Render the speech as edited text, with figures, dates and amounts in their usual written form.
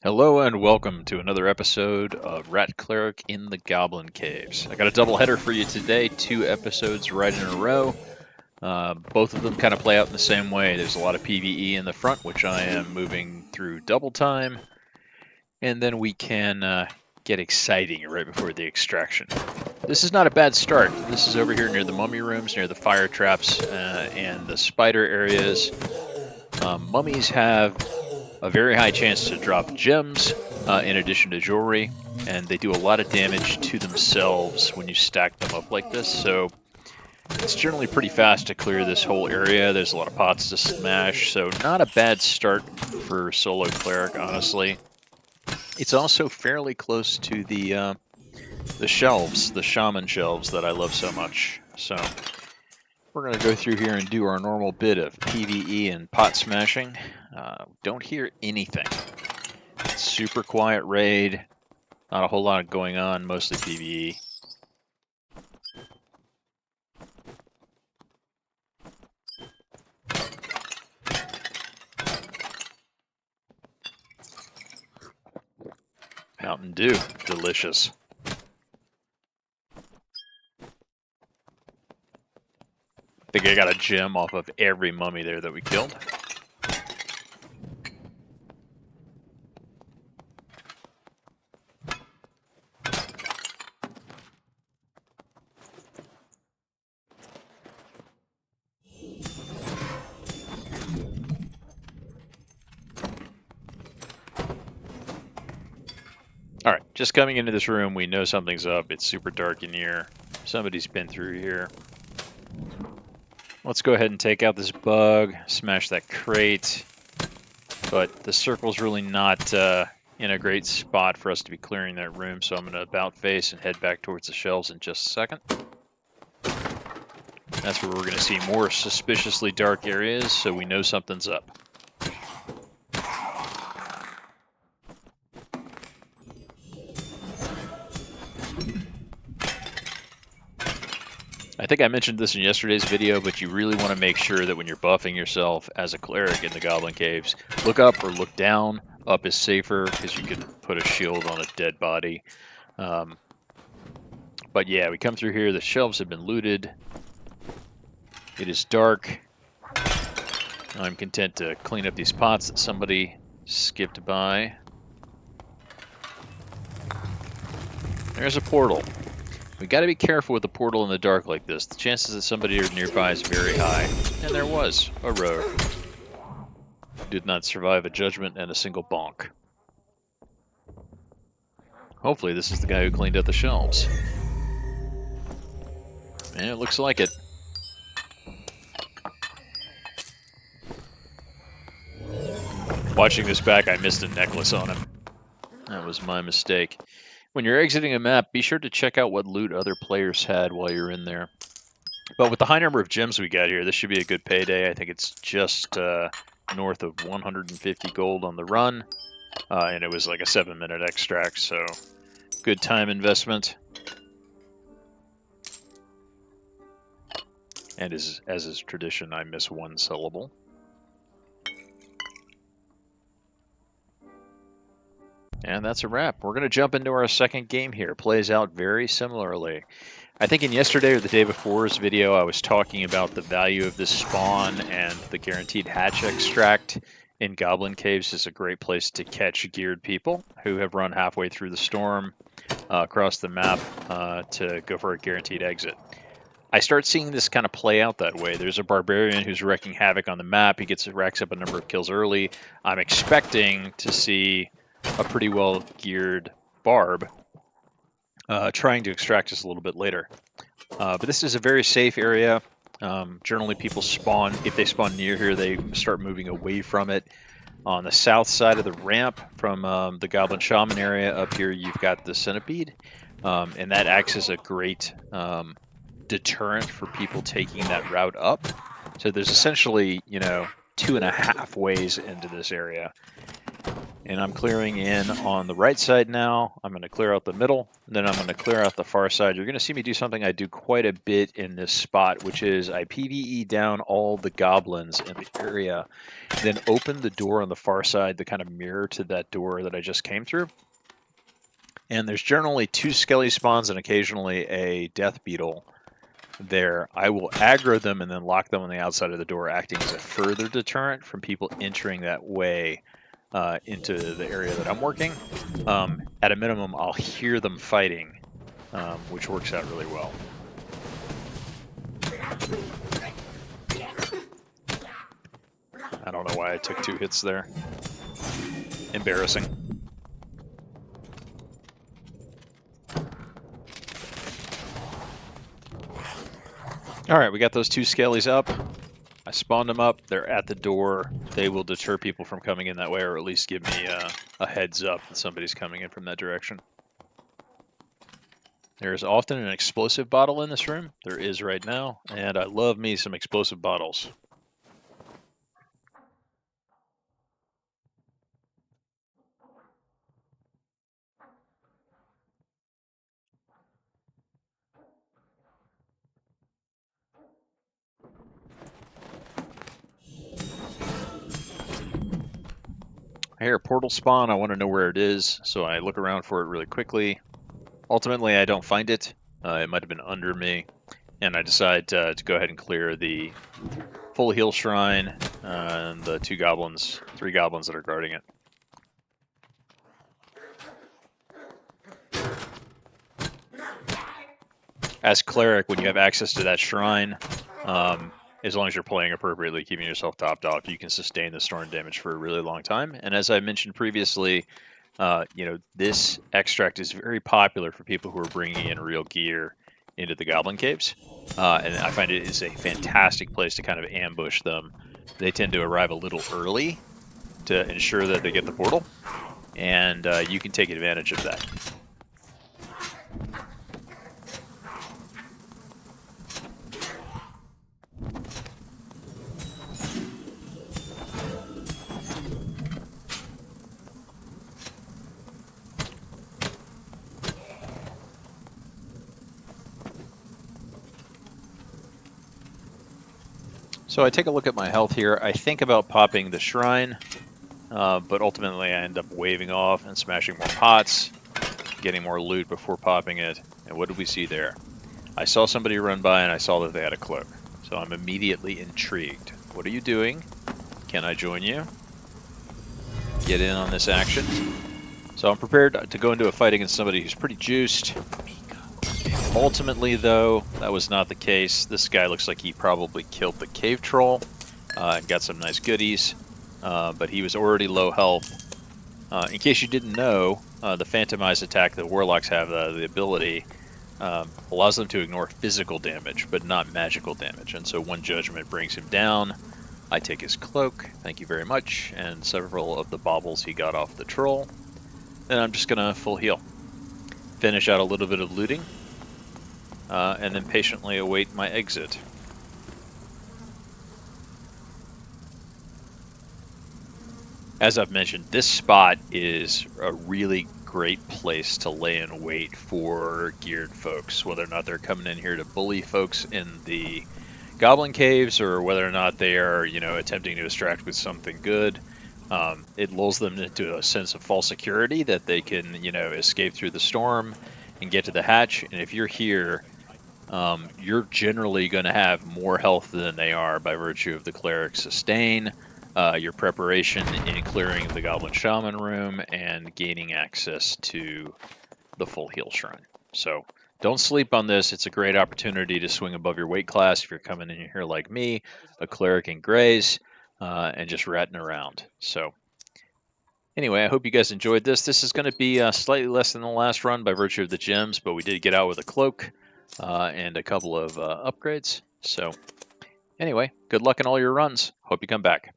Hello and welcome to another episode of Rat Cleric in the Goblin Caves. I got a double header for you today, 2 episodes right in a row. Both of them kind of play out in the same way. There's a lot of PvE in the front, which I am moving through double time. And then we can get exciting right before the extraction. This is not a bad start. This is over here near the mummy rooms, near the fire traps and the spider areas. Mummies have a very high chance to drop gems in addition to jewelry, and they do a lot of damage to themselves when you stack them up like this, so it's generally pretty fast to clear this whole area. There's a lot of pots to smash, so not a bad start for solo cleric, honestly. It's also fairly close to the shelves, the shaman shelves that I love so much, so we're going to go through here and do our normal bit of PvE and pot smashing. Don't hear anything. Super quiet raid. Not a whole lot going on, mostly PvE. Mountain Dew, delicious. I think I got a gem off of every mummy there that we killed. Alright, just coming into this room, we know something's up. It's super dark in here. Somebody's been through here. Let's go ahead and take out this bug, smash that crate. But the circle's really not in a great spot for us to be clearing that room, so I'm going to about face and head back towards the shelves in just a second. That's where we're going to see more suspiciously dark areas, so we know something's up. I think I mentioned this in yesterday's video, but you really want to make sure that when you're buffing yourself as a cleric in the Goblin Caves, look up or look down. Up is safer because you can put a shield on a dead body. But yeah, we come through here, the shelves have been looted. It is dark. I'm content to clean up these pots that somebody skipped by. There's a portal. We got to be careful with the portal in the dark like this. The chances that somebody is nearby is very high. And there was a rogue. Did not survive a judgment and a single bonk. Hopefully this is the guy who cleaned up the shelves. And it looks like it. Watching this back, I missed a necklace on him. That was my mistake. When you're exiting a map, be sure to check out what loot other players had while you're in there. But with the high number of gems we got here, this should be a good payday. I think it's just north of 150 gold on the run. And it was like a 7-minute extract, so good time investment. And as is tradition, I miss one syllable. And that's a wrap. We're going to jump into our second game here. Plays out very similarly. I think in yesterday or the day before's video, I was talking about the value of this spawn and the guaranteed hatch extract in Goblin Caves is a great place to catch geared people who have run halfway through the storm across the map to go for a guaranteed exit. I start seeing this kind of play out that way. There's a barbarian who's wreaking havoc on the map. He racks up a number of kills early. I'm expecting to see a pretty well geared barb trying to extract us a little bit later. But this is a very safe area. Generally people spawn, if they spawn near here, they start moving away from it. On the south side of the ramp from the Goblin Shaman area up here, you've got the Centipede. And that acts as a great deterrent for people taking that route up. So there's essentially, 2.5 ways into this area. And I'm clearing in on the right side now. I'm going to clear out the middle, then I'm going to clear out the far side. You're going to see me do something I do quite a bit in this spot, which is I PvE down all the goblins in the area, then open the door on the far side to kind of mirror to that door that I just came through. And there's generally 2 skelly spawns and occasionally a death beetle there. I will aggro them and then lock them on the outside of the door, acting as a further deterrent from people entering that way into the area that I'm working. At a minimum, I'll hear them fighting, which works out really well. I don't know why I took 2 hits there. Embarrassing. All right, we got those 2 skellies up. I spawned them up. They're at the door. They will deter people from coming in that way, or at least give me a heads up that somebody's coming in from that direction. There's often an explosive bottle in this room. There is right now, and I love me some explosive bottles. I hear a portal spawn. I want to know where it is, so I look around for it really quickly. Ultimately, I don't find it. It might have been under me, and I decide to go ahead and clear the full heal shrine and the 3 goblins that are guarding it. As cleric, when you have access to that shrine, as long as you're playing appropriately, keeping yourself topped off, you can sustain the storm damage for a really long time. And as I mentioned previously, this extract is very popular for people who are bringing in real gear into the Goblin Caves. And I find it is a fantastic place to kind of ambush them. They tend to arrive a little early to ensure that they get the portal, and you can take advantage of that. So I take a look at my health here. I think about popping the shrine, but ultimately I end up waving off and smashing more pots, getting more loot before popping it. And what did we see there? I saw somebody run by and I saw that they had a cloak. So I'm immediately intrigued. What are you doing? Can I join you? Get in on this action. So I'm prepared to go into a fight against somebody who's pretty juiced. Ultimately, though, that was not the case. This guy looks like he probably killed the cave troll and got some nice goodies, but he was already low health. In case you didn't know, the Phantomize attack that Warlocks have, the ability, allows them to ignore physical damage, but not magical damage. And so one judgment brings him down. I take his cloak, thank you very much, and several of the baubles he got off the troll. Then I'm just going to full heal. Finish out a little bit of looting. And then patiently await my exit. As I've mentioned, this spot is a really great place to lay in wait for geared folks, whether or not they're coming in here to bully folks in the Goblin Caves or whether or not they are, attempting to distract with something good. It lulls them into a sense of false security that they can, escape through the storm and get to the hatch. And if you're here, you're generally going to have more health than they are by virtue of the cleric sustain, your preparation in clearing the Goblin Shaman room, and gaining access to the full heal shrine. So don't sleep on this. It's a great opportunity to swing above your weight class if you're coming in here like me, a cleric in grays, and just ratting around. So anyway, I hope you guys enjoyed this. This is going to be slightly less than the last run by virtue of the gems, but we did get out with a cloak and a couple of upgrades. So anyway, good luck in all your runs. Hope you come back.